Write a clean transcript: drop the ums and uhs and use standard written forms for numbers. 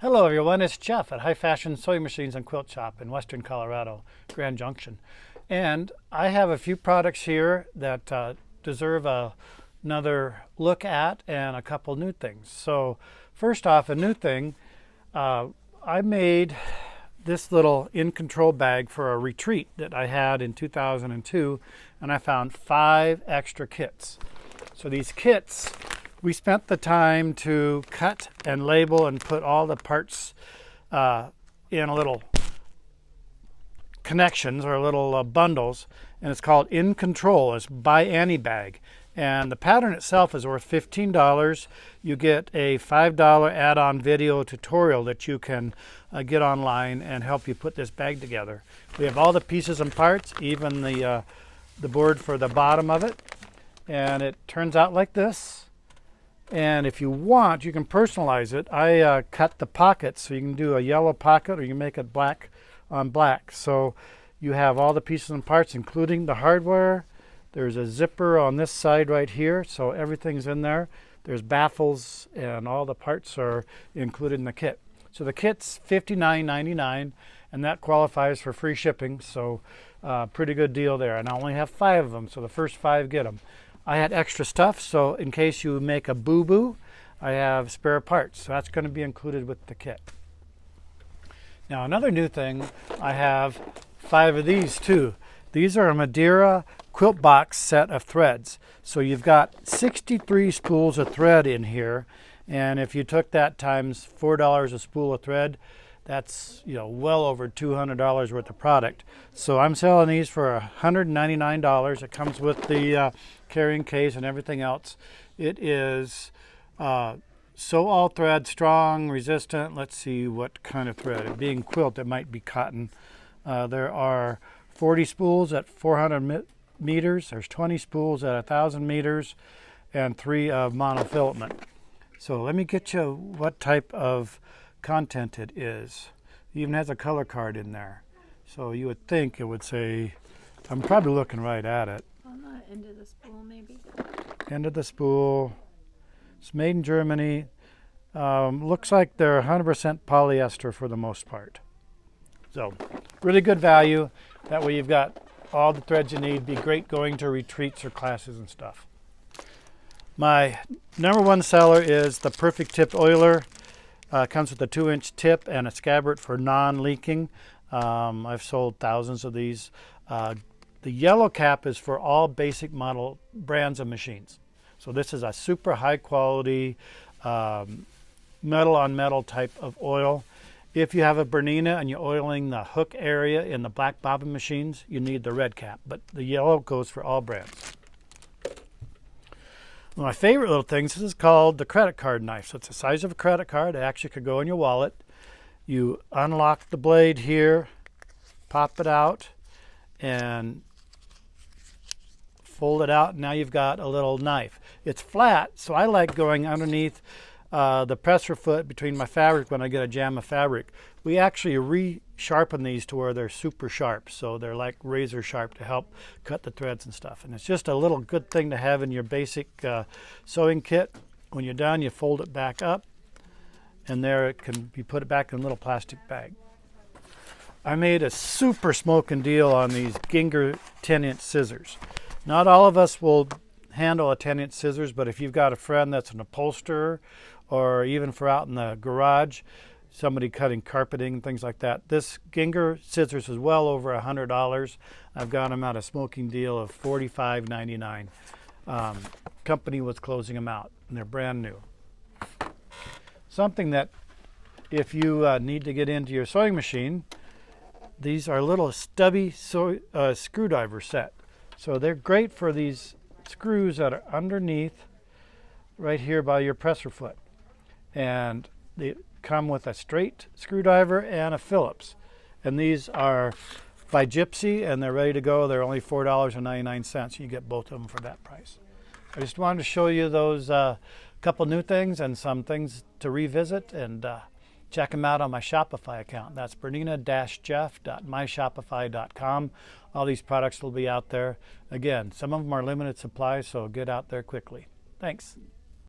Hello everyone, it's Jeff at High Fashion Sewing Machines and Quilt Shop in Western Colorado, Grand Junction. And I have a few products here that deserve another look at and a couple new things. So first off, a new thing, I made this little In Control bag for a retreat that I had in 2002, and I found 5 extra kits. So these kits, we spent the time to cut and label and put all the parts in a little connections or little bundles, and it's called In Control. It's ByAnnie bag, and the pattern itself is worth $15. You get a $5 add-on video tutorial that you can get online and help you put this bag together. We have all the pieces and parts, even the board for the bottom of it, and it turns out like this. And if you want, you can personalize it. I cut the pockets, so you can do a yellow pocket or you make it black on black. So you have all the pieces and parts, including the hardware. There's a zipper on this side right here, so everything's in there. There's baffles, and all the parts are included in the kit. So the kit's $59.99, and that qualifies for free shipping, so pretty good deal there. And I only have 5 of them, so the first 5 get them. I had extra stuff, so in case you make a boo-boo, I have spare parts. So that's going to be included with the kit. Now another new thing, I have 5 of these too. These are a Madeira quilt box set of threads. So you've got 63 spools of thread in here, and if you took that times $4 a spool of thread, that's well over $200 worth of product. So I'm selling these for $199. It comes with the carrying case and everything else. It is sew all thread, strong, resistant. Let's see what kind of thread. It being quilt, it might be cotton. There are 40 spools at 400 meters. There's 20 spools at 1,000 meters, and 3 of monofilament. So let me get you what type of content it is. It even has a color card in there. So you would think it would say, I'm probably looking right at it. On the end of the spool, maybe? End of the spool. It's made in Germany. Looks like they're 100% polyester for the most part. So really good value. That way you've got all the threads you need. Be great going to retreats or classes and stuff. My number 1 seller is the Perfect Tip Oiler. Comes with a 2-inch tip and a scabbard for non-leaking. I've sold thousands of these. The yellow cap is for all basic model brands of machines. So this is a super high quality metal on metal type of oil. If you have a Bernina and you're oiling the hook area in the black bobbin machines, you need the red cap, but the yellow goes for all brands. One of my favorite little things, this is called the credit card knife. So it's the size of a credit card. It actually could go in your wallet. You unlock the blade here, pop it out, and fold it out. Now you've got a little knife. It's flat, so I like going underneath the presser foot between my fabric when I get a jam of fabric. We actually re-sharpen these to where they're super sharp, so they're like razor sharp to help cut the threads and stuff. And it's just a little good thing to have in your basic sewing kit. When you're done, you fold it back up, and there it can be put back in a little plastic bag. I made a super smoking deal on these Gingher 10-inch scissors. Not all of us will handle a 10-inch scissors, but if you've got a friend that's an upholsterer, or even for out in the garage, somebody cutting carpeting and things like that, this Gingher scissors is well over $100. I've got them at a smoking deal of $45.99. Company was closing them out, and they're brand new. Something that if you need to get into your sewing machine, these are little stubby screwdriver set. So they're great for these screws that are underneath right here by your presser foot. And they come with a straight screwdriver and a Phillips. And these are by Gypsy, and they're ready to go. They're only $4.99. You get both of them for that price. I just wanted to show you those couple new things and some things to revisit, and check them out on my Shopify account. That's bernina-jeff.myshopify.com. All these products will be out there. Again, some of them are limited supply, so get out there quickly. Thanks.